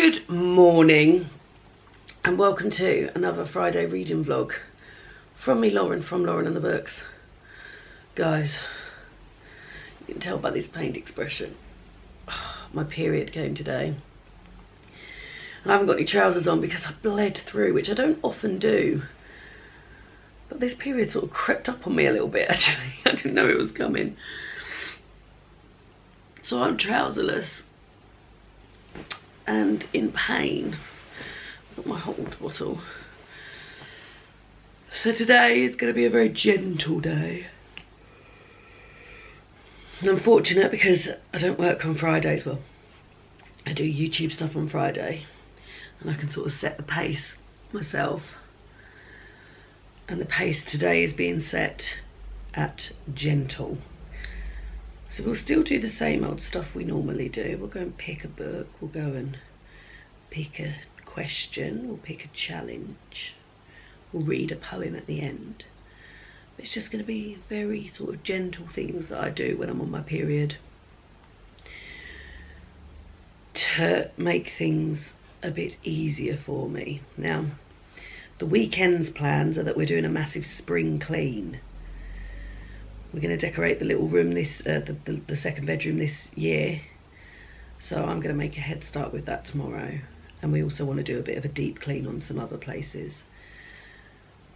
Good morning and welcome to another Friday reading vlog from me, Lauren, from Lauren and the Books. Guys, you can tell by this pained expression, my period came today and I haven't got any trousers on because I bled through, which I don't often do, but this period sort of crept up on me a little bit actually. I didn't know it was coming, so I'm trouserless and in pain. I've got my hot water bottle. So today is going to be a very gentle day. And I'm fortunate because I don't work on Fridays. Well, I do YouTube stuff on Friday and I can sort of set the pace myself. And the pace today is being set at gentle. So we'll still do the same old stuff we normally do. We'll go and pick a book, we'll go and pick a question, we'll pick a challenge, we'll read a poem at the end. It's just going to be very sort of gentle things that I do when I'm on my period to make things a bit easier for me. Now, the weekend's plans are that we're doing a massive spring clean. We're going to decorate the little room, this the second bedroom this year. So I'm going to make a head start with that tomorrow. And we also want to do a bit of a deep clean on some other places.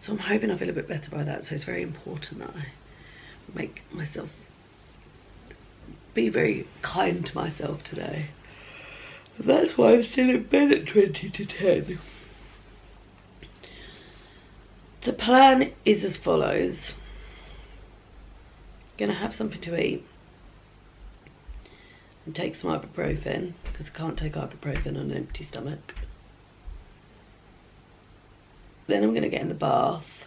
So I'm hoping I feel a bit better by that. So it's very important that I make myself, be very kind to myself today. And that's why I'm still in bed at 20 to 10. The plan is as follows. Gonna have something to eat and take some ibuprofen because I can't take ibuprofen on an empty stomach. Then I'm gonna get in the bath.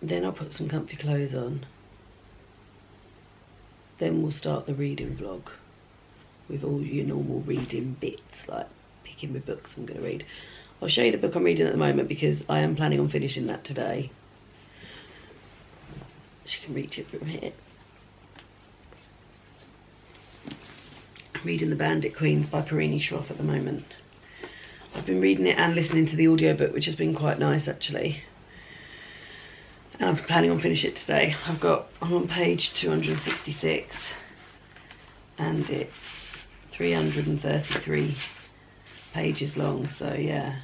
Then I'll put some comfy clothes on. Then we'll start the reading vlog with all your normal reading bits, like picking my books I'm gonna read. I'll show you the book I'm reading at the moment because I am planning on finishing that today. She can reach it from here. I'm reading The Bandit Queens by Perini Schroff at the moment. I've been reading it and listening to the audiobook, which has been quite nice actually. And I'm planning on finishing it today. I'm on page 266 and it's 333 pages long, so yeah,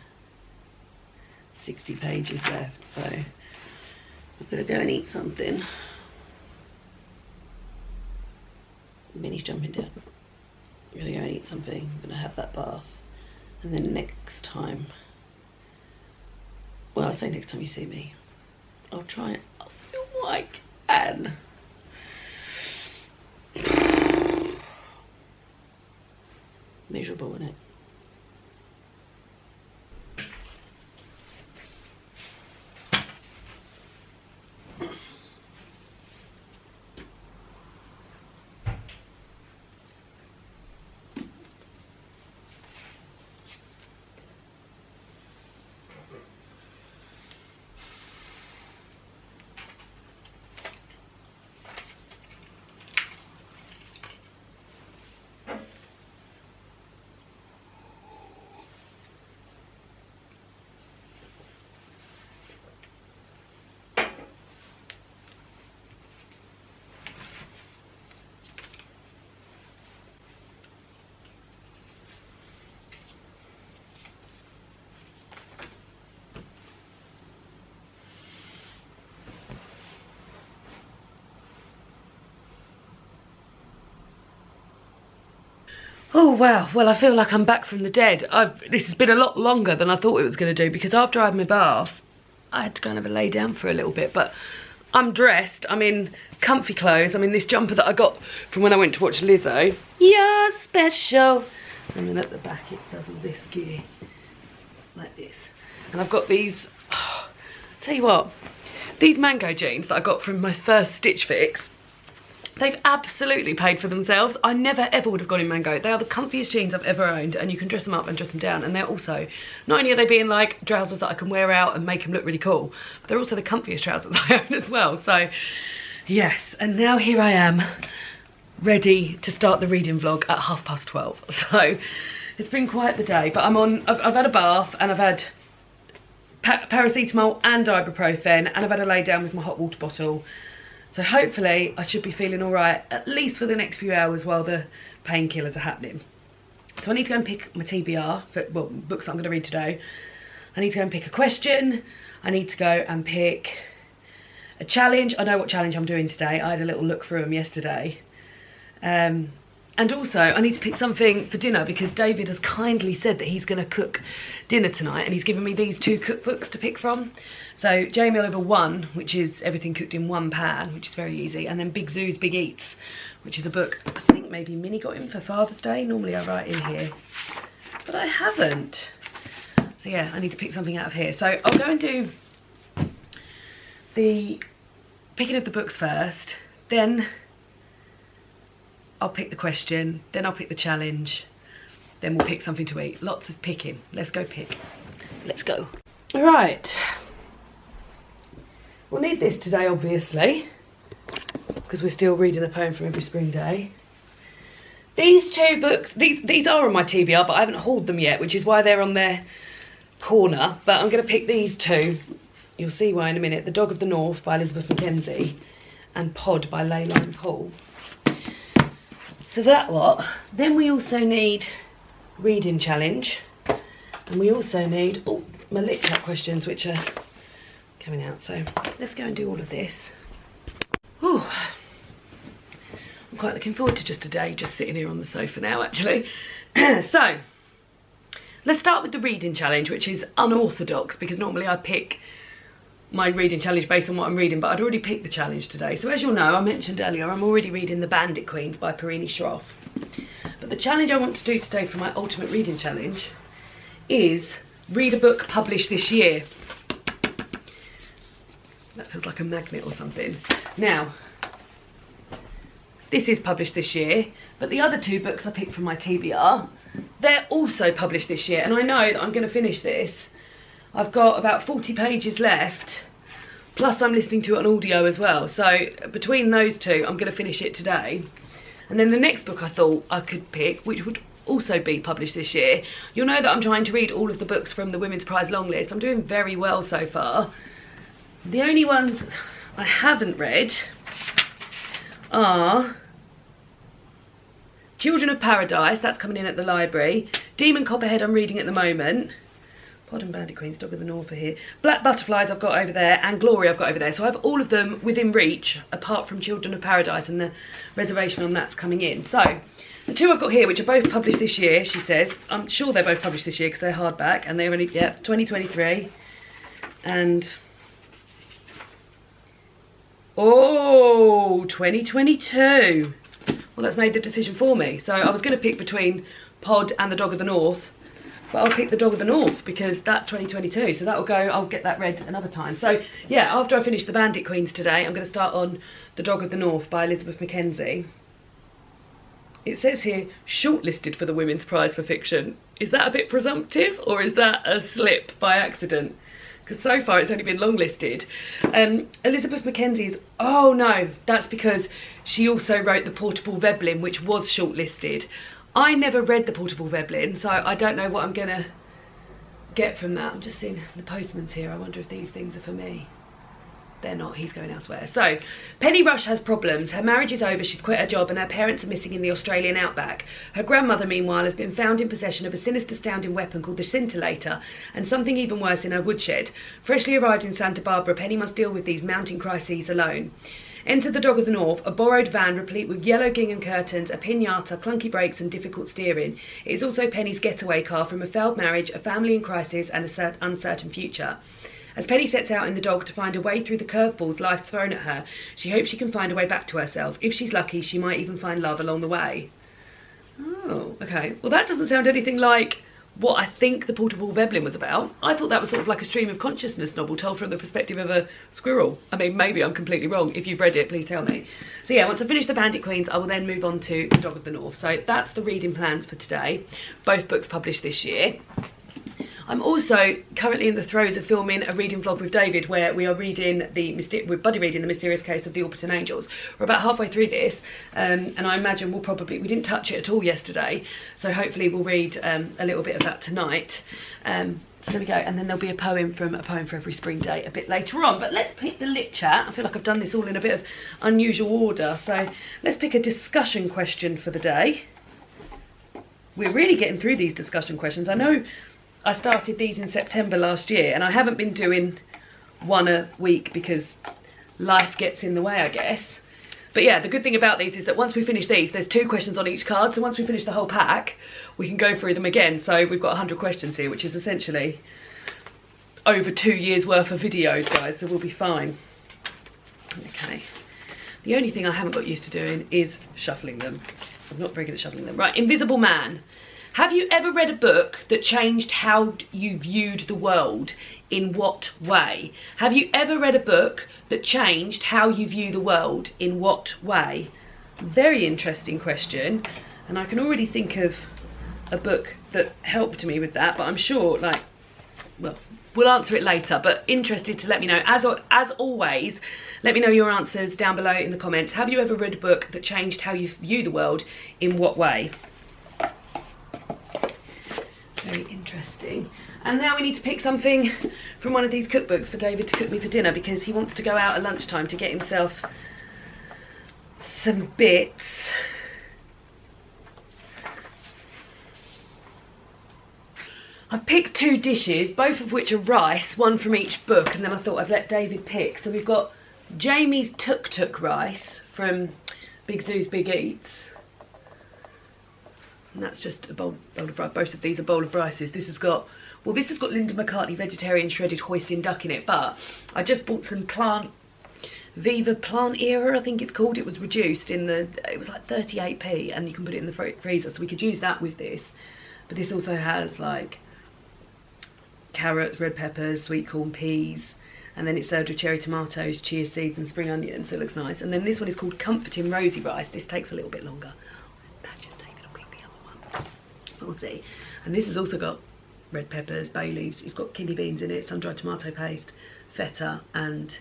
60 pages left, so I'm gonna go and eat something. Minnie's jumping down. I'm gonna go and eat something. I'm gonna have that bath. And then next time, well, I say next time you see me, I'll try it. I'll feel what I can. Miserable, isn't it? Oh wow, well I feel like I'm back from the dead. This has been a lot longer than I thought it was going to do because after I had my bath, I had to kind of lay down for a little bit, but I'm dressed, I'm in comfy clothes, I'm in this jumper that I got from when I went to watch Lizzo. You're special. And then at the back it does all this gear, like this. And I've got these, tell you what, these mango jeans that I got from my first Stitch Fix, they've absolutely paid for themselves. I never ever would have gone in mango. They are the comfiest jeans I've ever owned, and you can dress them up and dress them down, and they're also, not only are they being like trousers that I can wear out and make them look really cool, but they're also the comfiest trousers I own as well. So yes, and now here I am ready to start the reading vlog at 12:30. So it's been quite the day, but I've had a bath and I've had paracetamol and ibuprofen, and I've had a lay down with my hot water bottle. So hopefully I should be feeling all right, at least for the next few hours while the painkillers are happening. So I need to go and pick my TBR for, well, books that I'm going to read today. I need to go and pick a question. I need to go and pick a challenge. I know what challenge I'm doing today. I had a little look through them yesterday. And also I need to pick something for dinner, because David has kindly said that he's going to cook dinner tonight, and he's given me these 2 cookbooks to pick from. So Jamie Oliver 1, which is everything cooked in one pan, which is very easy, and then Big Zoo's Big Eats, which is a book I think maybe Minnie got him for Father's Day. Normally I write in here, but I haven't. So yeah, I need to pick something out of here. So I'll go and do the picking of the books first, then I'll pick the question, then I'll pick the challenge, then we'll pick something to eat. Lots of picking. Let's go pick. Let's go. All right. We'll need this today, obviously, because we're still reading a poem from every spring day. These 2 books, these are on my TBR, but I haven't hauled them yet, which is why they're on their corner. But I'm going to pick these 2. You'll see why in a minute. The Dog of the North by Elizabeth Mackenzie and Pod by Layla and Paul. So that lot. Then we also need reading challenge, and we also need my lit chat questions, which are coming out. So let's go and do all of this. Ooh. I'm quite looking forward to just a day just sitting here on the sofa now, actually. So let's start with the reading challenge, which is unorthodox, because normally I pick my reading challenge based on what I'm reading, but I'd already picked the challenge today. So as you'll know, I mentioned earlier, I'm already reading The Bandit Queens by Perini Schroff. But the challenge I want to do today for my ultimate reading challenge is read a book published this year. That feels like a magnet or something. Now, this is published this year, but the other 2 books I picked from my TBR, they're also published this year, and I know that I'm going to finish this. I've got about 40 pages left, plus I'm listening to it on audio as well. So between those 2, I'm going to finish it today. And then the next book I thought I could pick, which would also be published this year. You'll know that I'm trying to read all of the books from the Women's Prize long list. I'm doing very well so far. The only ones I haven't read are Children of Paradise, that's coming in at the library. Demon Copperhead I'm reading at the moment. Pod and Bandit Queens, Dog of the North are here. Black Butterflies I've got over there, and Glory I've got over there. So I have all of them within reach, apart from Children of Paradise, and the reservation on that's coming in. So the 2 I've got here, which are both published this year, she says. I'm sure they're both published this year because they're hardback, and they're only, yeah, 2023. And, oh, 2022. Well, that's made the decision for me. So I was going to pick between Pod and The Dog of the North, but I'll pick The Dog of the North because that's 2022, so that'll go, I'll get that read another time. So yeah, after I finish The Bandit Queens today, I'm going to start on The Dog of the North by Elizabeth Mackenzie. It says here, shortlisted for the Women's Prize for Fiction. Is that a bit presumptive, or is that a slip by accident? Because so far it's only been longlisted. Elizabeth Mackenzie's, oh no, that's because she also wrote the Portable Veblen, which was shortlisted. I never read the Portable Veblen, so I don't know what I'm gonna get from that. I'm just seeing the postman's here. I wonder if these things are for me. They're not, he's going elsewhere. So, Penny Rush has problems. Her marriage is over, she's quit her job, and her parents are missing in the Australian outback. Her grandmother, meanwhile, has been found in possession of a sinister sounding weapon called the scintillator, and something even worse in her woodshed. Freshly arrived in Santa Barbara, Penny must deal with these mounting crises alone. Enter The Dog of the North, a borrowed van replete with yellow gingham curtains, a pinata, clunky brakes and difficult steering. It is also Penny's getaway car from a failed marriage, a family in crisis and an uncertain future. As Penny sets out in The Dog to find a way through the curveballs life's thrown at her, she hopes she can find a way back to herself. If she's lucky, she might even find love along the way. Oh, okay. Well, that doesn't sound anything like what I think the Portable Veblen was about. I thought that was sort of like a stream of consciousness novel told from the perspective of a squirrel. I mean, maybe I'm completely wrong. If you've read it, please tell me. So yeah, once I finish The Bandit Queens, I will then move on to The Dog of the North. So that's the reading plans for today. Both books published this year. I'm also currently in the throes of filming a reading vlog with David, where we are reading we're buddy reading The Mysterious Case of the Orbiting Angels. We're about halfway through this, and I imagine we didn't touch it at all yesterday, so hopefully we'll read a little bit of that tonight. So there we go, and then there'll be a poem for every spring day a bit later on. But let's pick the lit chat. I feel like I've done this all in a bit of unusual order, so let's pick a discussion question for the day. We're really getting through these discussion questions. I know I started these in September last year, and I haven't been doing one a week because life gets in the way, I guess. But yeah, the good thing about these is that once we finish these, there's 2 questions on each card. So once we finish the whole pack, we can go through them again. So we've got 100 questions here, which is essentially over 2 years worth of videos, guys. So we'll be fine. Okay. The only thing I haven't got used to doing is shuffling them. I'm not very good at shuffling them. Right, Invisible Man. Have you ever read a book that changed how you viewed the world? In what way? Have you ever read a book that changed how you view the world? In what way? Very interesting question. And I can already think of a book that helped me with that, but I'm sure, like, well, we'll answer it later, but interested to let me know. As always, let me know your answers down below in the comments. Have you ever read a book that changed how you view the world? In what way? Very interesting. And now we need to pick something from one of these cookbooks for David to cook me for dinner, because he wants to go out at lunchtime to get himself some bits. I've picked 2 dishes, both of which are rice, one from each book, and then I thought I'd let David pick. So we've got Jamie's Tuk Tuk rice from Big Zoo's Big Eats. And that's just a bowl of rice. Both of these are bowl of rices. This has got Linda McCartney vegetarian shredded hoisin duck in it, but I just bought some Viva Plant Era, I think it's called. It was reduced it was like 38p, and you can put it in the freezer, so we could use that with this. But this also has like carrots, red peppers, sweet corn, peas, and then it's served with cherry tomatoes, chia seeds and spring onions, so it looks nice. And then this one is called Comforting Rosy rice. This takes a little bit longer. Imagine David will pick the other one. We'll see. And this has also got red peppers, bay leaves, it's got kidney beans in it, sun-dried tomato paste, feta, and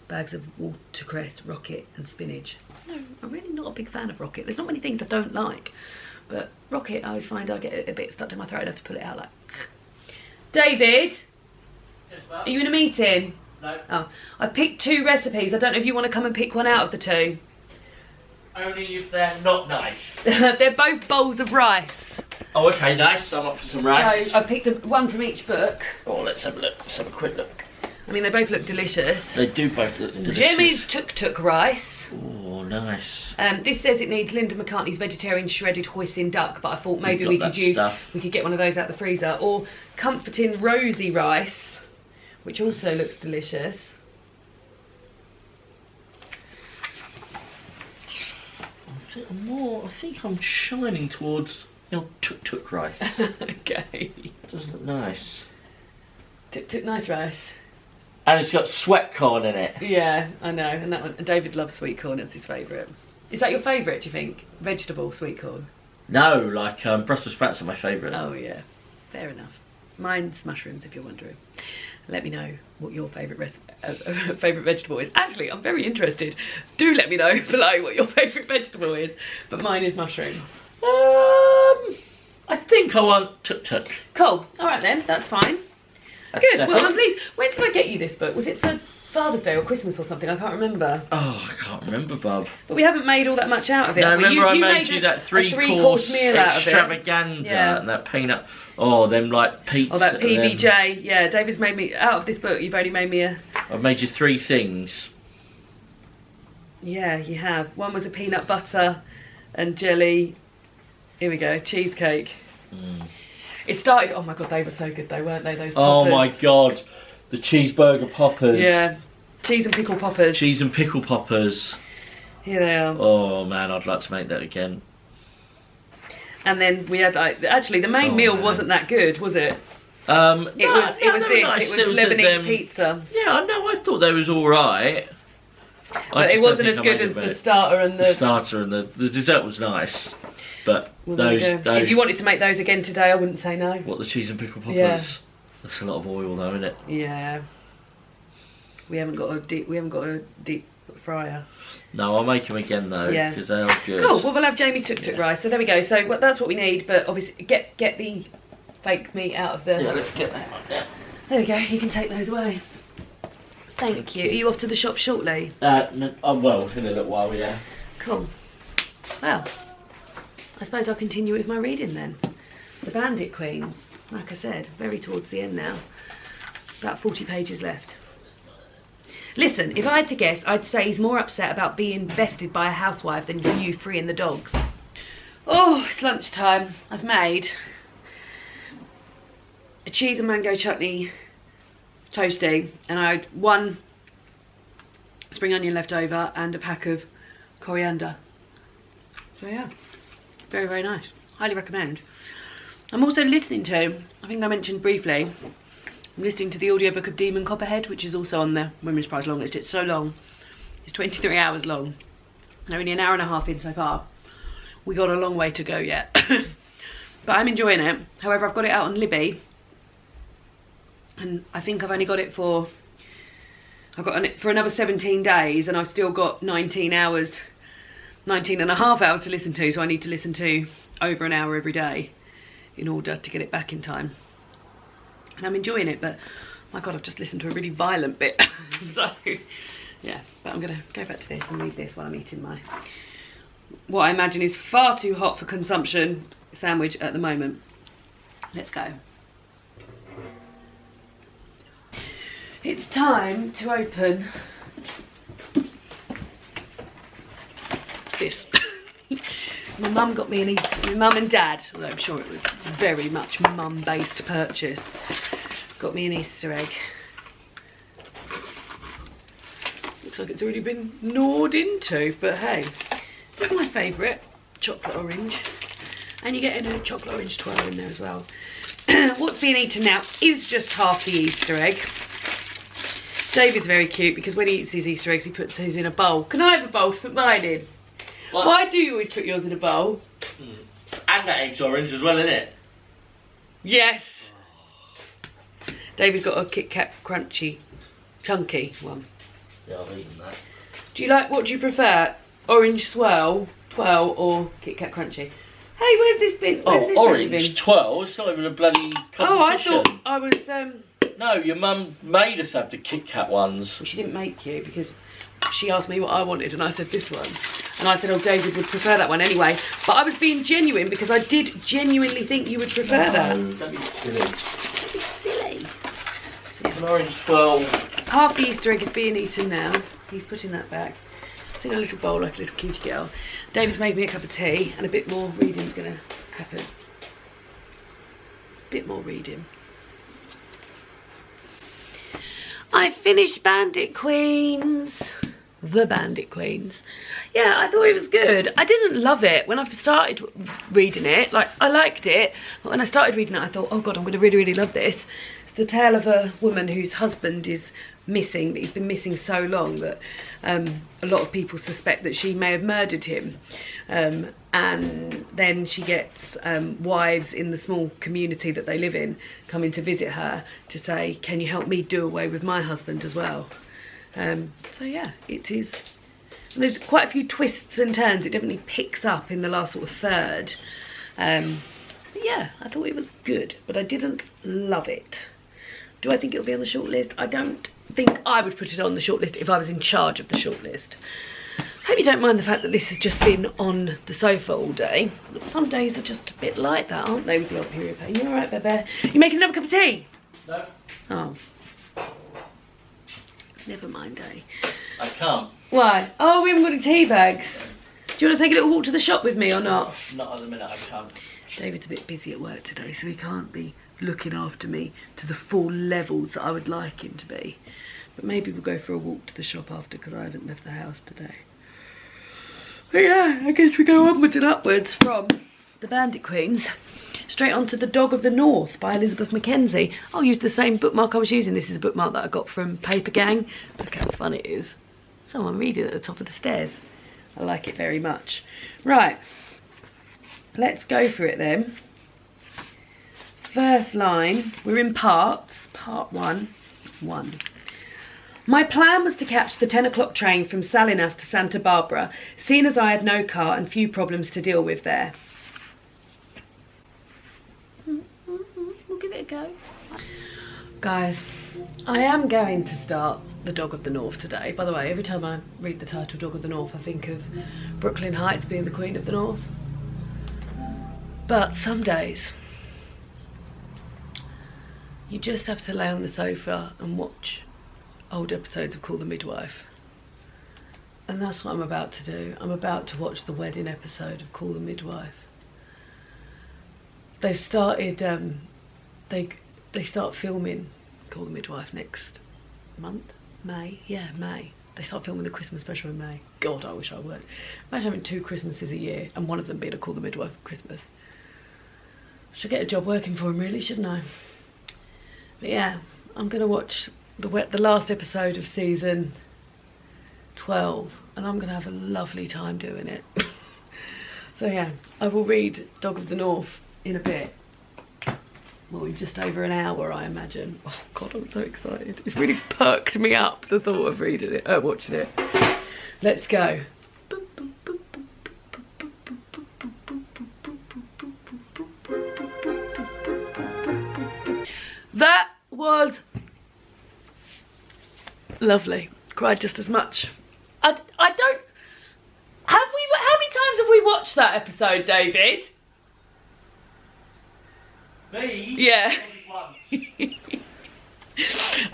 bags of watercress, rocket and spinach. No, I'm really not a big fan of rocket. There's not many things I don't like, but rocket I always find I get a bit stuck to my throat. I have to pull it out like... David? Yes, ma'am? Are you in a meeting? No. Oh, I've picked 2 recipes. I don't know if you want to come and pick one out of the 2. Only if they're not nice. They're both bowls of rice. Oh, okay, nice. I'm up for some rice. So I picked one from each book. Oh, let's have a look. Let's have a quick look. I mean, they both look delicious. They do both look delicious. Jimmy's Tuk Tuk rice. Oh, nice. This says it needs Linda McCartney's vegetarian shredded hoisin duck, but I thought maybe we could get one of those out the freezer. Or Comforting Rosy rice, which also looks delicious. I think I'm shining towards Tuk Tuk rice. Okay. Does look nice. Tuk Tuk nice rice. And it's got sweat corn in it. Yeah, I know. And that one, David loves sweet corn. It's his favourite. Is that your favourite, do you think? Vegetable sweet corn? No, like Brussels sprouts are my favourite. Oh yeah, fair enough. Mine's mushrooms, if you're wondering. Let me know what your favourite favourite vegetable is. Actually, I'm very interested. Do let me know below what your favourite vegetable is. But mine is mushroom. I think I want Tuk Tuk. Cool. All right then, that's fine. That's Good. Well, I'm pleased. When did I get you this book? Was it for Father's Day or Christmas or something? I can't remember. Oh, I can't remember, Bob. But we haven't made all that much out of it. No, have we? remember I you made you that three-course meal out of it. extravaganza, Yeah. and that peanut. Oh, them like pizza. Oh, that PBJ. Yeah, David's made me out of this book. You've only made me a. I've made you 3 things. Yeah, you have. One was a peanut butter and jelly. Here we go, cheesecake. Mm. It started. Oh my god, they were so good though, weren't they? Those Oh poppers. my god, the cheeseburger poppers. Yeah, cheese and pickle poppers. Cheese and pickle poppers. Here they are. Oh man, I'd like to make that again. And then we had like, actually the main meal wasn't that good, was it? It was Lebanese Pizza. Yeah, I know. I thought they was all right. But it wasn't as good as the starter and the starter and the dessert was nice. But those, if you wanted to make those again today, I wouldn't say no. What, the cheese and pickle poppers? Yeah. That's a lot of oil though, isn't it? Yeah. We haven't got a deep fryer. No, I'll make them again though, because they are good. Cool. Well, we'll have Jamie's tuk-tuk rice. So there we go. So that's what we need. But obviously, get the fake meat out of the. Yeah, let's get that one down. There we go. You can take those away. Thank you. Are you off to the shop shortly? No, well, in a little while, yeah. Cool. Well, I suppose I'll continue with my reading then. The Bandit Queens. Like I said, very towards the end now. About 40 pages left. Listen, if I had to guess, I'd say he's more upset about being bested by a housewife than you freeing the dogs. Oh, it's lunchtime. I've made a cheese and mango chutney toasty, and I had 1 spring onion left over and a pack of coriander. So yeah, very, very nice. Highly recommend. I'm also listening to, I think I mentioned briefly, I'm listening to the audiobook of Demon Copperhead, which is also on the Women's Prize long list. It's so long. It's 23 hours long. They're only an hour and a half in so far. We got a long way to go yet. But I'm enjoying it. However, I've got it out on Libby. And I think I've only got it for... I've got it for another 17 days, and I've still got 19 hours, 19 and a half hours to listen to. So I need to listen to over an hour every day in order to get it back in time. And I'm enjoying it, but my God, I've just listened to a really violent bit. So yeah, but I'm gonna go back to this and read this while I'm eating my, what I imagine is far too hot for consumption sandwich at the moment. Let's go. It's time to open this. My mum got me my mum and dad, although I'm sure it was very much mum-based purchase, got me an Easter egg. Looks like it's already been gnawed into, but hey, this is my favourite, chocolate orange. And you get a chocolate orange twirl in there as well. What's being eaten now is just half the Easter egg. David's very cute because when he eats his Easter eggs, he puts his in a bowl. Can I have a bowl to put mine in? What? Why do you always put yours in a bowl? And that egg's orange as well, isn't it? Yes. David got a Kit Kat crunchy, chunky one. Yeah, I've eaten that. Do you like, what do you prefer? Orange twirl, or Kit Kat crunchy? Hey, where's this been? Orange twirl? It's not even a bloody competition. Oh, I thought I was... No, your mum made us have the Kit Kat ones. She didn't make you because she asked me what I wanted and I said this one. And I said, oh, David would prefer that one anyway. But I was being genuine because I did genuinely think you would prefer that. Don't be silly. Don't be silly. So, an orange twirl. Half the Easter egg is being eaten now. He's putting that back. It's in a little bowl like a little cutie girl. David's made me a cup of tea and a bit more reading's going to happen. Bit more reading. I finished Bandit Queens. The Bandit Queens. Yeah, I thought it was good. I didn't love it when I started reading it. Like, I liked it. But when I started reading it, I thought, oh God, I'm going to really, really love this. It's the tale of a woman whose husband is missing. But he's been missing so long that a lot of people suspect that she may have murdered him. And then she gets wives in the small community that they live in coming to visit her to say, can you help me do away with my husband as well? So yeah, it is. There's quite a few twists and turns. It definitely picks up in the last sort of third. But yeah, I thought it was good, but I didn't love it. Do I think it'll be on the shortlist? I don't think I would put it on the shortlist if I was in charge of the shortlist. Hope you don't mind the fact that this has just been on the sofa all day. But some days are just a bit like that, aren't they, with the old period pain? You alright, Bebe? You making another cup of tea? No. Oh. Never mind, eh? I can't. Why? Oh, we haven't got any tea bags. Do you want to take a little walk to the shop with me or not? Not at the minute, I can't. David's a bit busy at work today, so he can't be looking after me to the full levels that I would like him to be. But maybe we'll go for a walk to the shop after, because I haven't left the house today. But yeah, I guess we go onwards and upwards from the Bandit Queens straight onto The Dog of the North by Elizabeth Mackenzie. I'll use the same bookmark I was using. This is a bookmark that I got from Paper Gang. Look how fun it is. Someone reading at the top of the stairs. I like it very much. Right, let's go for it then. First line, we're in parts. Part 1. My plan was to catch the 10 o'clock train from Salinas to Santa Barbara, seeing as I had no car and few problems to deal with there. We'll give it a go. Guys, I am going to start The Dog of the North today. By the way, every time I read the title Dog of the North, I think of Brooklyn Heights being the Queen of the North. But some days, you just have to lay on the sofa and watch old episodes of Call the Midwife. And that's what I'm about to do. I'm about to watch the wedding episode of Call the Midwife. They've started, they start filming Call the Midwife next month. May? Yeah, May. They start filming the Christmas special in May. God, I wish I would. Imagine having 2 Christmases a year and one of them being a Call the Midwife Christmas. I should get a job working for them, really, shouldn't I? But yeah, I'm going to watch the last episode of season 12 and I'm going to have a lovely time doing it. So yeah, I will read Dog of the North in a bit. Well, in just over an hour, I imagine. Oh God, I'm so excited. It's really perked me up, the thought of reading it, watching it. Let's go. That was lovely. Cried just as much. I don't... How many times have we watched that episode, David? Me? Yeah.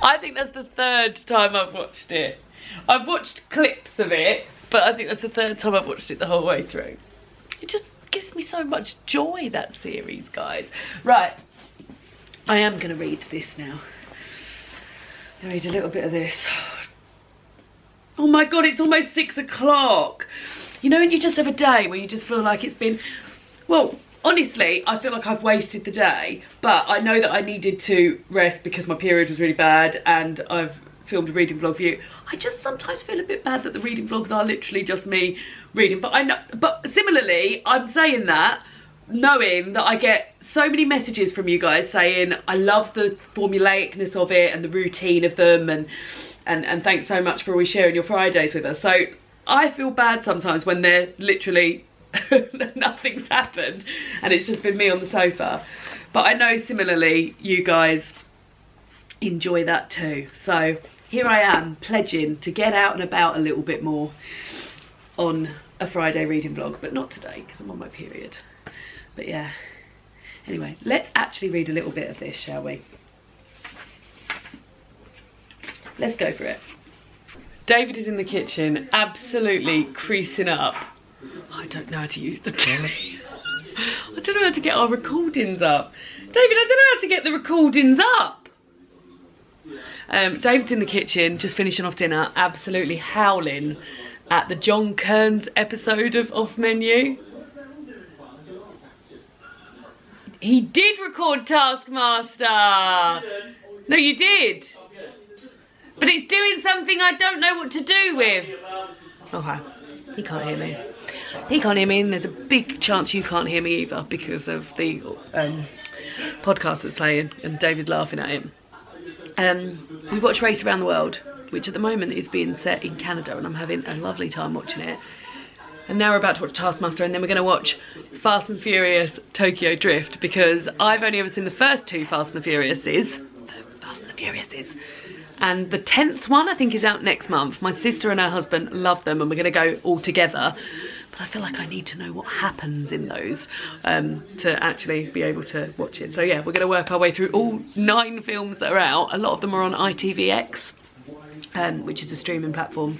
I think that's the 3rd time I've watched it. I've watched clips of it, but I think that's the 3rd time I've watched it the whole way through. It just gives me so much joy, that series, guys. Right. I am going to read this now. I'm going to read a little bit of this. Oh my God, it's almost 6 o'clock. You know when you just have a day where you just feel like it's been... Well, honestly, I feel like I've wasted the day, but I know that I needed to rest because my period was really bad and I've filmed a reading vlog for you. I just sometimes feel a bit bad that the reading vlogs are literally just me reading. But I know, but similarly, I'm saying that knowing that I get so many messages from you guys saying I love the formulaicness of it and the routine of them, and thanks so much for always sharing your Fridays with us. So I feel bad sometimes when they're literally nothing's happened and it's just been me on the sofa. But I know similarly you guys enjoy that too. So here I am pledging to get out and about a little bit more on a Friday reading vlog, but not today because I'm on my period. But yeah, anyway, let's actually read a little bit of this, shall we? Let's go for it. David is in the kitchen, absolutely creasing up. I don't know how to use the telly. I don't know how to get our recordings up. David, I don't know how to get the recordings up. David's in the kitchen, just finishing off dinner, absolutely howling at the John Kearns episode of Off Menu. He did record Taskmaster. No, you did. But it's doing something I don't know what to do with. Okay, he can't hear me. He can't hear me, and there's a big chance you can't hear me either because of the podcast that's playing and David laughing at him. We watch Race Around the World, which at the moment is being set in Canada, and I'm having a lovely time watching it. And now we're about to watch Taskmaster, and then we're going to watch Fast and Furious Tokyo Drift, because I've only ever seen the first 2 Fast and the Furiouses. And the 10th one I think is out next month. My sister and her husband love them and we're going to go all together. But I feel like I need to know what happens in those to actually be able to watch it. So yeah, we're going to work our way through all 9 films that are out. A lot of them are on ITVX, which is a streaming platform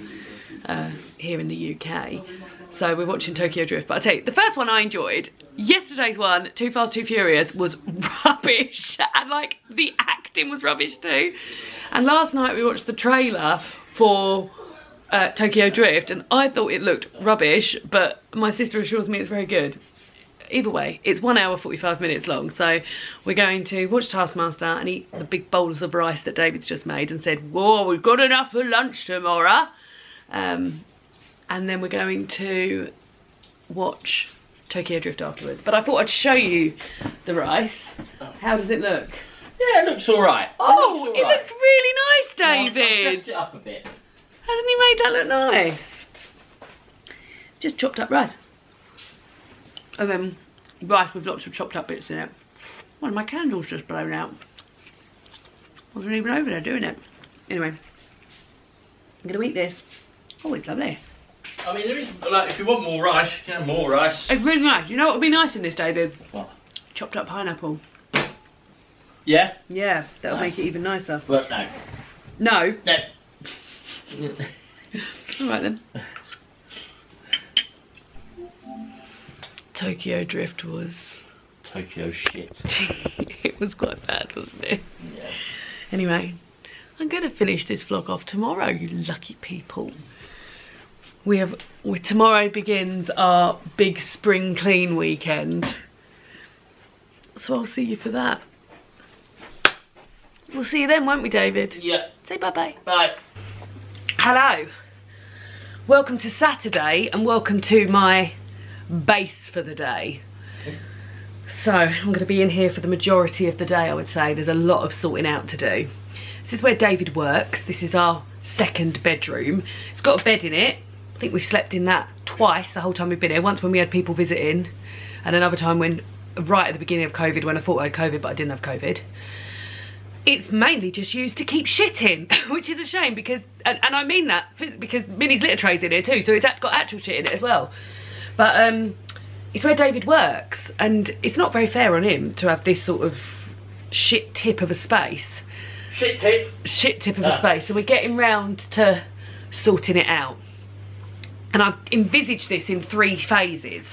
here in the UK. So we're watching Tokyo Drift. But I'll tell you, the first one I enjoyed. Yesterday's one, Too Fast, Too Furious, was rubbish. And like, the acting was rubbish too. And last night we watched the trailer for Tokyo Drift, and I thought it looked rubbish, but my sister assures me it's very good. Either way, it's 1 hour 45 minutes long, so we're going to watch Taskmaster and eat the big bowls of rice that David's just made and said, whoa, we've got enough for lunch tomorrow. and then we're going to watch Tokyo Drift afterwards. But I thought I'd show you the rice. How does it look? Yeah, it looks alright. Oh, it looks really nice, David. I've dressed it up a bit. Hasn't he made that look nice? Just chopped up rice. And then rice with lots of chopped up bits in it. One of my candles just blown out. I wasn't even over there doing it. Anyway, I'm going to eat this. Oh, it's lovely. I mean, there is, like, if you want more rice, you can have more rice. It's really nice. You know what would be nice in this, David? What? Chopped up pineapple. Yeah? Yeah, that'll Nice. make it even nicer. But no. No? No. Alright then. Tokyo Drift was... Tokyo shit. It was quite bad, wasn't it? Yeah. Anyway, I'm going to finish this vlog off tomorrow, you lucky people. Tomorrow begins our big spring clean weekend. So I'll see you for that. We'll see you then, won't we, David? Yeah. Say bye-bye. Bye. Hello. Welcome to Saturday and welcome to my base for the day. So I'm going to be in here for the majority of the day, I would say. There's a lot of sorting out to do. This is where David works. This is our second bedroom. It's got a bed in it. I think we've slept in that twice the whole time we've been here. Once when we had people visiting, and another time when, right at the beginning of COVID, when I thought I had COVID but I didn't have COVID. It's mainly just used to keep shit in, which is a shame because, and I mean that because Minnie's litter tray's in here too, so it's got actual shit in it as well. But it's where David works, and it's not very fair on him to have this sort of shit tip of a space. Shit tip. Shit tip of a space. So we're getting round to sorting it out. And I've envisaged this in 3 phases.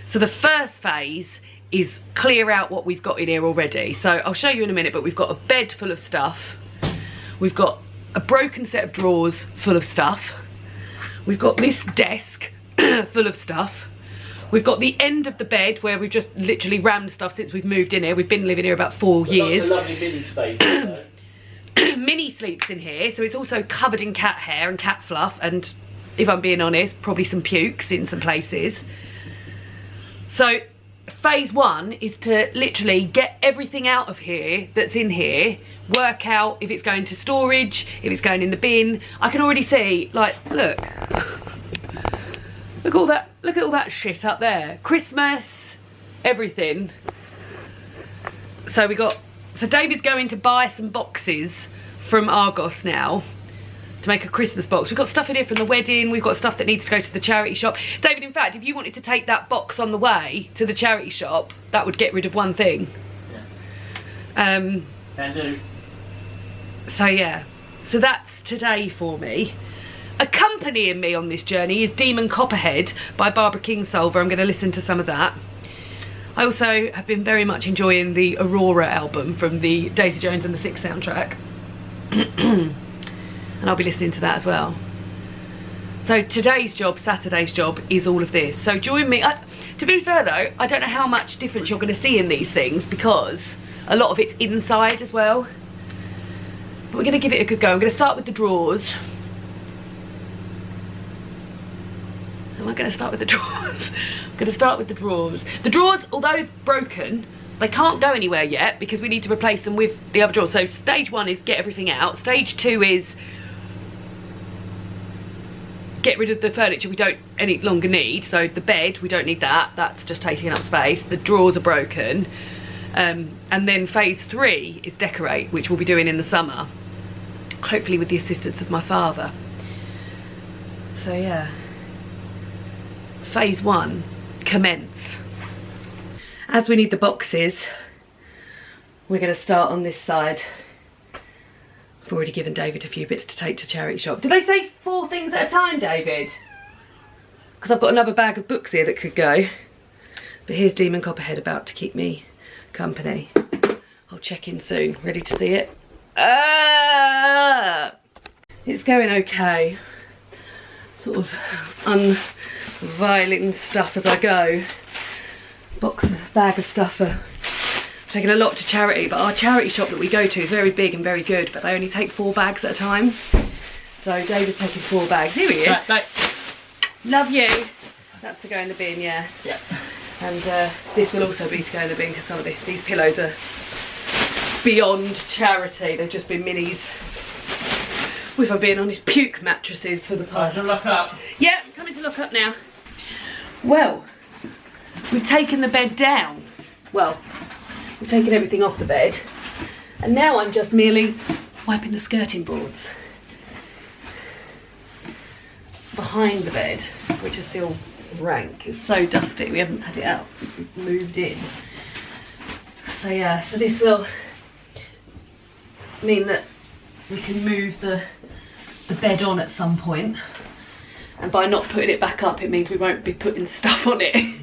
So the first phase is clear out what we've got in here already. So I'll show you in a minute, but we've got a bed full of stuff. We've got a broken set of drawers full of stuff. We've got this desk full of stuff. We've got the end of the bed where we've just literally rammed stuff since we've moved in here. We've been living here about 4 years. That's a lovely mini space. Minnie sleeps in here, so it's also covered in cat hair and cat fluff, and if I'm being honest, probably some pukes in some places. So phase 1 is to literally get everything out of here that's in here, work out if it's going to storage, if it's going in the bin. I can already see, like, look at all that shit up there. Christmas, everything. So David's going to buy some boxes from Argos now to make a Christmas box. We've got stuff in here from the wedding. We've got stuff that needs to go to the charity shop. David, in fact, if you wanted to take that box on the way to the charity shop, that would get rid of one thing. Yeah. Can do. So yeah, so that's today for me. Accompanying me on this journey is Demon Copperhead by Barbara Kingsolver. I'm going to listen to some of that. I also have been very much enjoying the Aurora album from the Daisy Jones and the Six soundtrack. And I'll be listening to that as well. So today's job, Saturday's job, is all of this. So join me. To be fair though, I don't know how much difference you're going to see in these things because a lot of it's inside as well. But we're going to give it a good go. I'm going to start with the drawers. Am I going to start with the drawers? I'm going to start with the drawers. The drawers, although broken, they can't go anywhere yet because we need to replace them with the other drawers. So stage 1 is get everything out. Stage 2 is get rid of the furniture we don't any longer need. So the bed, we don't need that. That's just taking up space. The drawers are broken. And then phase 3 is decorate, which we'll be doing in the summer. Hopefully with the assistance of my father. So yeah. Phase 1, commence. As we need the boxes, we're going to start on this side. I've already given David a few bits to take to charity shop. Did they say 4 things at a time, David? Because I've got another bag of books here that could go. But here's Demon Copperhead about to keep me company. I'll check in soon. Ready to see it? It's going okay. Sort of unveiling stuff as I go. Bag of stuff for taking a lot to charity, but our charity shop that we go to is very big and very good, but they only take 4 bags at a time. So David's taking 4 bags. Here he is. Right, bye. Love you. That's to go in the bin, yeah. Yeah. And this will also be to go in the bin because some of these pillows are beyond charity. They've just been minis. If I'm being honest, puke mattresses for the past. Time to lock up. Yeah, coming to lock up now. Well, we've taken the bed down. Well, we've taken everything off the bed. And now I'm just merely wiping the skirting boards behind the bed, which are still rank. It's so dusty, we haven't had it out since we've moved in. So yeah, so this will mean that we can move the bed on at some point, and by not putting it back up it means we won't be putting stuff on it.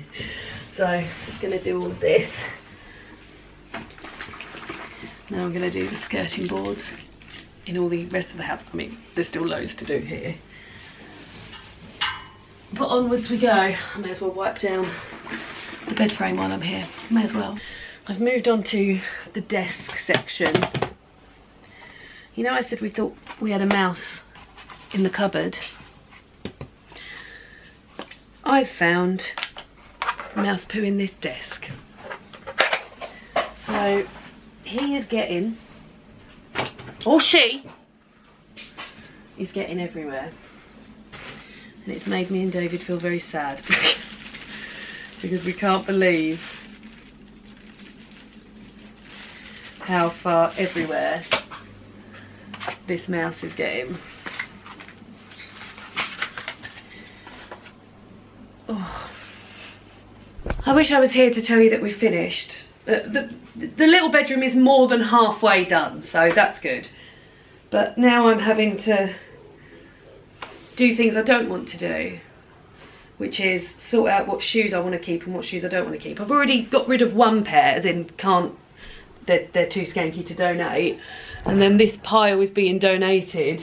So just going to do all of this. Now I'm going to do the skirting boards in all the rest of the house. I mean, there's still loads to do here, but onwards we go. I may as well wipe down the bed frame while I'm here. May as well. I've moved on to the desk section. You know, I said we thought we had a mouse in the cupboard. I've found mouse poo in this desk. So he is getting, or she is getting everywhere. And it's made me and David feel very sad because we can't believe how far everywhere this mouse is getting. Oh. I wish I was here to tell you that we finished. The little bedroom is more than halfway done, so that's good. But now I'm having to do things I don't want to do, which is sort out what shoes I want to keep and what shoes I don't want to keep. I've already got rid of 1 pair, as in they're too skanky to donate, and then this pile is being donated,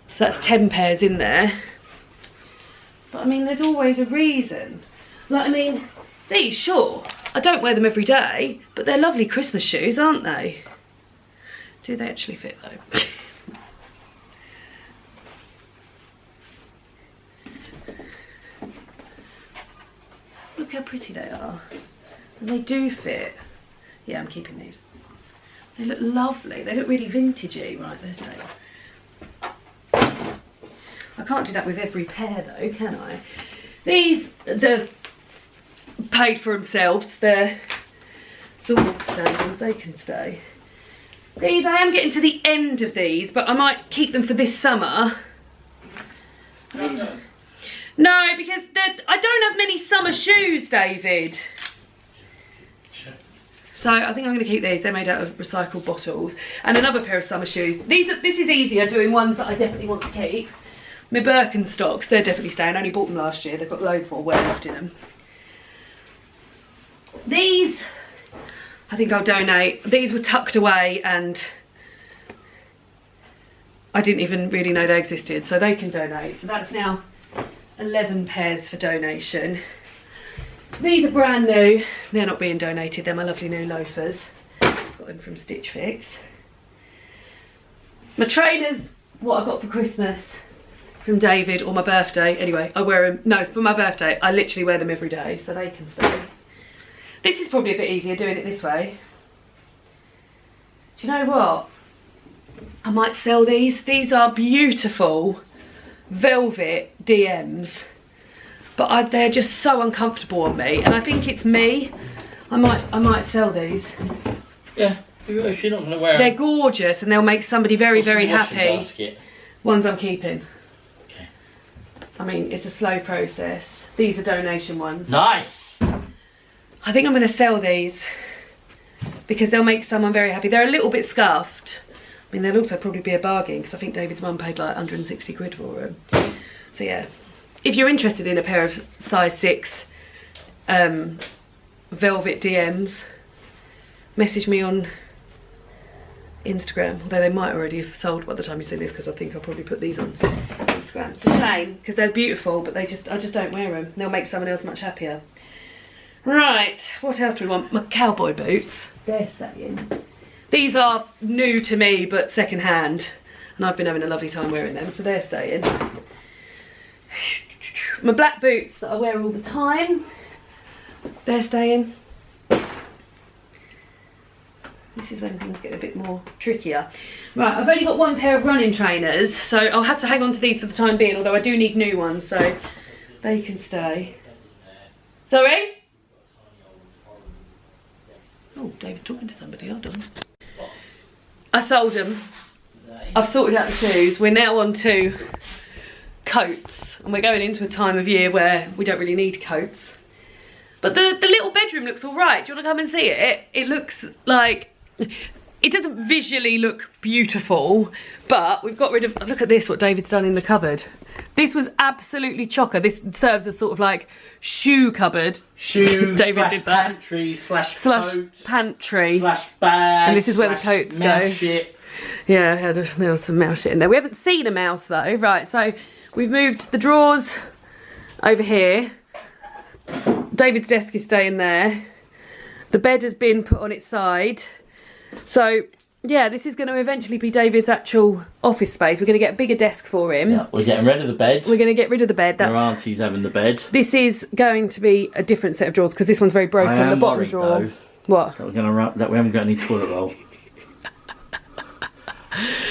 so that's 10 pairs in there. But I mean, there's always a reason. Like, I mean, these, sure, I don't wear them every day, but they're lovely Christmas shoes, aren't they? Do they actually fit though? Look how pretty they are. And they do fit. Yeah, I'm keeping these. They look lovely. They look really vintagey. Right, there's Dave. I can't do that with every pair though, can I? These, they're paid for themselves. They're sort of sandals. They can stay. These, I am getting to the end of these, but I might keep them for this summer. No, because I don't have many summer shoes, David. So I think I'm going to keep these. They're made out of recycled bottles. And another pair of summer shoes. This is easier doing ones that I definitely want to keep. My Birkenstocks, they're definitely staying. I only bought them last year. They've got loads more wear left in them. These, I think I'll donate. These were tucked away and I didn't even really know they existed. So they can donate. So that's now 11 pairs for donation. These are brand new. They're not being donated. They're my lovely new loafers. Got them from Stitch Fix. My trainers, what I got for Christmas from David, or my birthday. Anyway, I wear them. No, for my birthday, I literally wear them every day, so they can stay. This is probably a bit easier doing it this way. Do you know what? I might sell these. These are beautiful velvet DMs. But they're just so uncomfortable on me, and I think it's me. I might sell these. Yeah, if you're not going to wear them. They're gorgeous, and they'll make somebody very, very happy. Basket? Ones I'm keeping. Okay. I mean, it's a slow process. These are donation ones. Nice. I think I'm going to sell these because they'll make someone very happy. They're a little bit scuffed. I mean, they'll also probably be a bargain because I think David's mum paid like 160 quid for them. So yeah. If you're interested in a pair of size 6 velvet DMs, message me on Instagram, although they might already have sold by the time you see this because I think I'll probably put these on Instagram. It's a shame because they're beautiful, but I just don't wear them. They'll make someone else much happier. Right, what else do we want? My cowboy boots. They're staying. These are new to me but second hand, and I've been having a lovely time wearing them, so they're staying. My black boots that I wear all the time, they're staying. This is when things get a bit more trickier. Right, I've only got one pair of running trainers, so I'll have to hang on to these for the time being, although I do need new ones, so they can stay. Sorry? Oh, David's talking to somebody, hold on. I sold them. I've sorted out the shoes. We're now on to coats, and we're going into a time of year where we don't really need coats. But the little bedroom looks all right. Do you want to come and see it? It looks like, it doesn't visually look beautiful, but we've got rid of, look at this, what David's done in the cupboard. This was absolutely chocker. This serves as sort of like shoe cupboard. Shoe David did that. pantry slash coats pantry slash bags. And this is where the coats go. Shit. Yeah, there was some mouse shit in there. We haven't seen a mouse though. Right, so we've moved the drawers over here. David's desk is staying there. The bed has been put on its side. So yeah, this is going to eventually be David's actual office space. We're going to get a bigger desk for him. Yeah, we're getting rid of the bed. We're going to get rid of the bed. Our auntie's having the bed. This is going to be a different set of drawers because this one's very broken. I am the bottom worried, drawer. though, what? That we're going to wrap that we haven't got any toilet roll.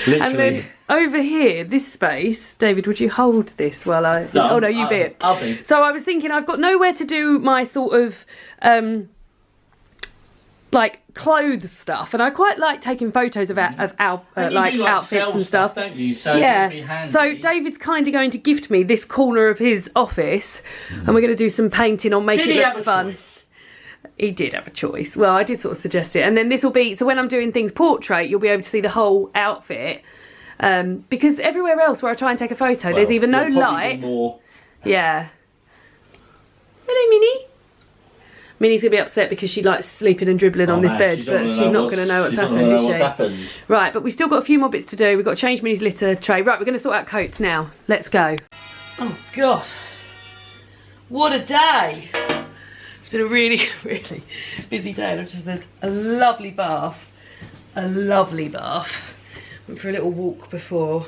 Literally. And then over here, this space, David, would you hold this while I... No, oh no, you be it. I'll be. So I was thinking I've got nowhere to do my sort of... like clothes stuff, and I quite like taking photos of our like outfits and stuff. Don't you? So yeah. it'd be handy. So David's kind of going to gift me this corner of his office, and we're going to do some painting on making it look fun. Choice? He did have a choice. Well, I did sort of suggest it, and then this will be so when I'm doing things portrait, you'll be able to see the whole outfit. Because everywhere else where I try and take a photo, there's either no light. Yeah. Hello, Minnie. Minnie's going to be upset because she likes sleeping and dribbling on this bed, but she's not going to know what's happened, is she? Right, but we've still got a few more bits to do. We've got to change Minnie's litter tray. Right, we're going to sort out coats now. Let's go. Oh, God. What a day. It's been a really, really busy day. I've just had a lovely bath. A lovely bath. Went for a little walk before.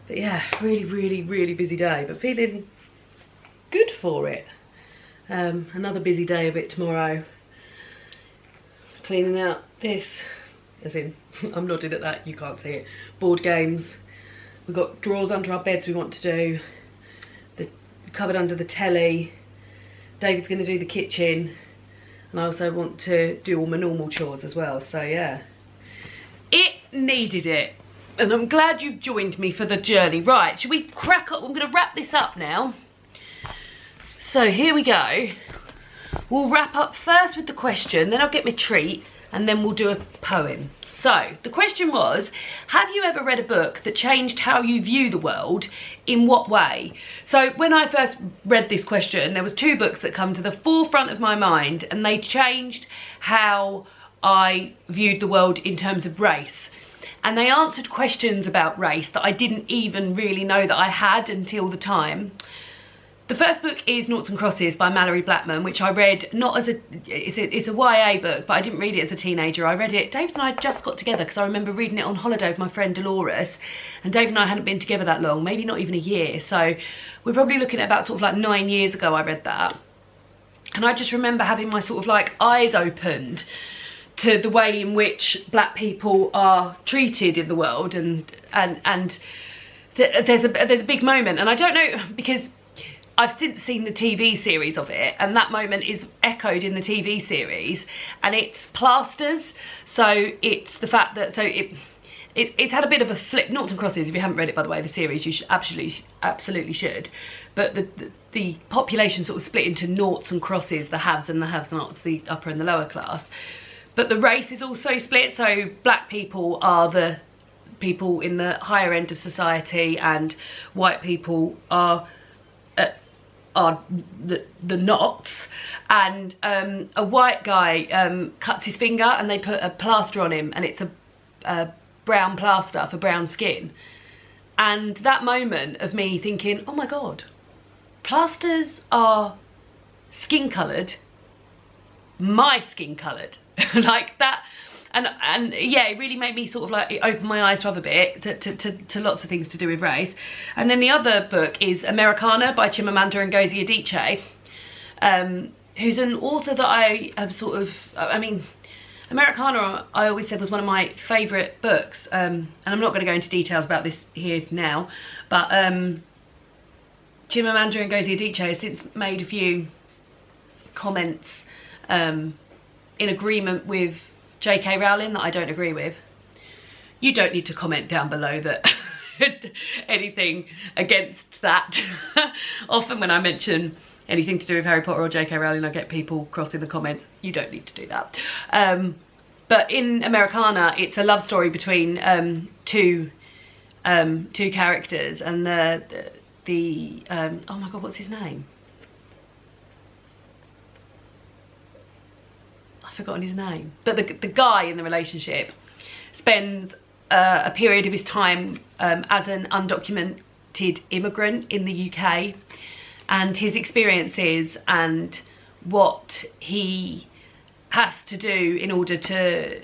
But yeah, really, really, really busy day, but feeling good for it. Another busy day of it tomorrow. Cleaning out this, as in, I'm nodding at that, you can't see it. Board games. We've got drawers under our beds we want to do. The cupboard under the telly. David's going to do the kitchen. And I also want to do all my normal chores as well, so yeah. It needed it. And I'm glad you've joined me for the journey. Right, should we crack up? I'm going to wrap this up now. So here we go. We'll wrap up first with the question, then I'll get my treat, and then we'll do a poem. So the question was, have you ever read a book that changed how you view the world? In what way? So when I first read this question, there was two books that come to the forefront of my mind, and they changed how I viewed the world in terms of race. And they answered questions about race that I didn't even really know that I had until the time. The first book is Noughts and Crosses by Mallory Blackman, which I read not as it's a YA book, but I didn't read it as a teenager. I read it, David and I just got together because I remember reading it on holiday with my friend Dolores, and David and I hadn't been together that long, maybe not even a year. So we're probably looking at about sort of like 9 years ago I read that. And I just remember having my sort of like eyes opened to the way in which black people are treated in the world, and there's a big moment, and I don't know, because I've since seen the TV series of it, and that moment is echoed in the TV series, and it's plasters. So it's the fact that, so it's had a bit of a flip. Noughts and Crosses, if you haven't read it, by the way, the series, you should absolutely should. But the population sort of split into noughts and crosses, the haves and the have-nots, the upper and the lower class. But the race is also split, so black people are the people in the higher end of society, and white people are the knots. And a white guy cuts his finger and they put a plaster on him, and it's a brown plaster for brown skin. And that moment of me thinking, oh my god, plasters are skin coloured, my skin coloured. Like that, and yeah, it really made me sort of like, it opened my eyes to other bit, to lots of things to do with race. And then the other book is Americanah by Chimamanda Ngozi Adichie, who's an author that I have sort of, I mean, Americanah, I always said, was one of my favourite books, and I'm not going to go into details about this here now, but Chimamanda Ngozi Adichie has since made a few comments in agreement with J.K. Rowling that I don't agree with. You don't need to comment down below that anything against that. Often when I mention anything to do with Harry Potter or J.K. Rowling, I get people crossing the comments. You don't need to do that. But in Americanah, it's a love story between two characters, and oh my god, what's his name? I've forgotten his name. But the guy in the relationship spends a period of his time as an undocumented immigrant in the UK, and his experiences and what he has to do in order to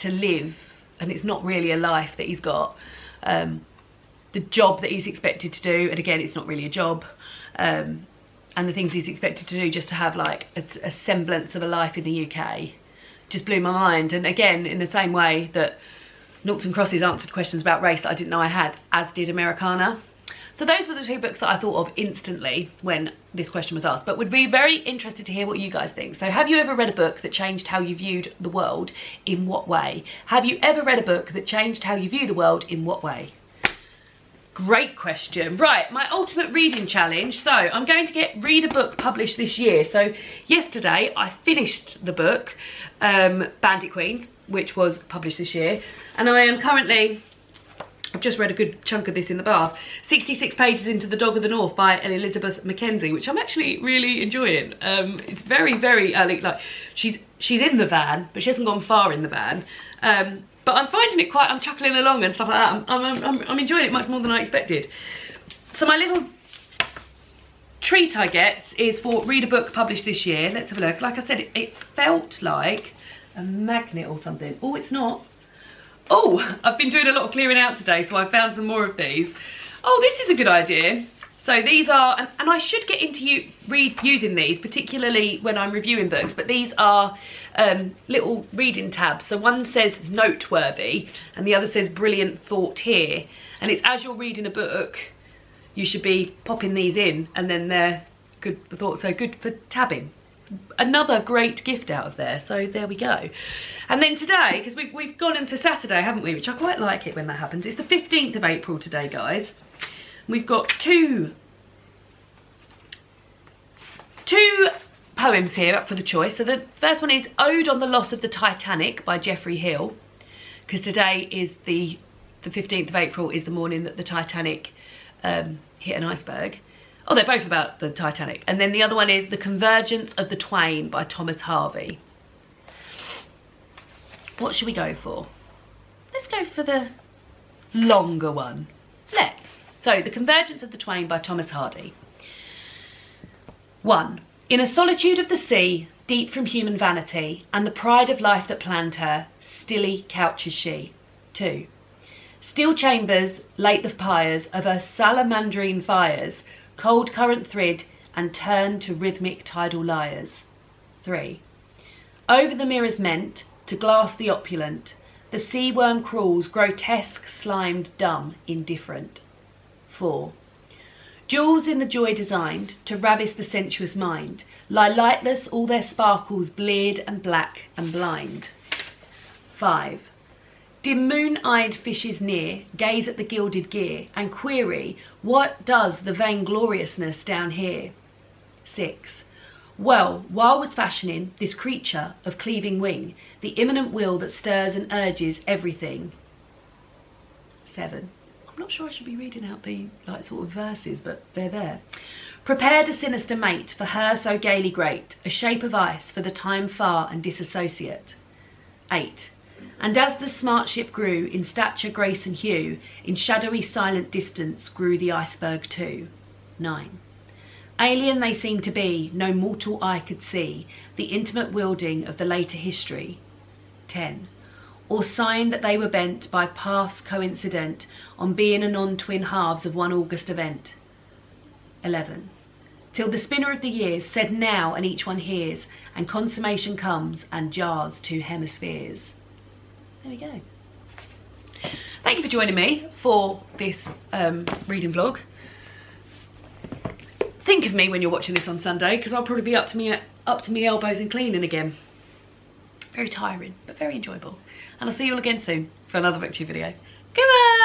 live, and it's not really a life that he's got, the job that he's expected to do, and again, it's not really a job, and the things he's expected to do just to have like a semblance of a life in the UK, just blew my mind. And again, in the same way that Noughts and Crosses answered questions about race that I didn't know I had, as did Americanah. So those were the two books that I thought of instantly when this question was asked, but would be very interested to hear what you guys think. So have you ever read a book that changed how you viewed the world? In what way? Have you ever read a book that changed how you view the world? In what way? Great question. Right, my ultimate reading challenge. So I'm going to read a book published this year. So yesterday I finished the book, Bandit Queens, which was published this year. And I am currently, I've just read a good chunk of this in the bath, 66 pages into The Dog of the North by Elizabeth Mackenzie, which I'm actually really enjoying. It's very, very early, like she's in the van, but she hasn't gone far in the van. But I'm finding it quite, I'm chuckling along and stuff like that. I'm enjoying it much more than I expected. So my little treat I get is for read a book published this year. Let's have a look. Like I said, it felt like a magnet or something. Oh, it's not. Oh, I've been doing a lot of clearing out today, so I found some more of these. Oh, this is a good idea. So these are, and I should get into using these, particularly when I'm reviewing books, but these are little reading tabs. So one says noteworthy and the other says brilliant thought here. And it's as you're reading a book, you should be popping these in, and then they're good for thought, so good for tabbing. Another great gift out of there, so there we go. And then today, because we've gone into Saturday, haven't we, which I quite like it when that happens. It's the 15th of April today, guys. We've got two poems here up for the choice. So the first one is Ode on the Loss of the Titanic by Geoffrey Hill, because today is the 15th of April is the morning that the Titanic hit an iceberg. Oh, they're both about the Titanic. And then the other one is The Convergence of the Twain by Thomas Harvey. What should we go for? Let's go for the longer one. Let's. So, The Convergence of the Twain by Thomas Hardy. 1. In a solitude of the sea, deep from human vanity, and the pride of life that planned her, stilly couches she. 2. Still chambers, late the pyres of her salamandrine fires, cold current thrid, and turn to rhythmic tidal lyres. 3. Over the mirrors meant, to glass the opulent, the sea worm crawls, grotesque, slimed, dumb, indifferent. 4. Jewels in the joy designed to ravish the sensuous mind lie lightless, all their sparkles bleared and black and blind. 5. Dim moon-eyed fishes near gaze at the gilded gear and query, what does the vaingloriousness down here? 6. Well, while was fashioning this creature of cleaving wing, the imminent will that stirs and urges everything. 7. I'm not sure I should be reading out the sort of verses, but they're there. Prepared a sinister mate for her so gaily great, a shape of ice for the time far and disassociate. 8. And as the smart ship grew in stature, grace and hue, in shadowy silent distance grew the iceberg too. 9. Alien they seemed to be, no mortal eye could see, the intimate wielding of the later history. 10. or sign that they were bent by paths coincident on being a non-twin halves of one August event. 11. Till the spinner of the years said now and each one hears, and consummation comes and jars two hemispheres. There we go. Thank you for joining me for this reading vlog. Think of me when you're watching this on Sunday, because I'll probably be up to me elbows in cleaning again. Very tiring, but very enjoyable. And I'll see you all again soon for another book video. Goodbye!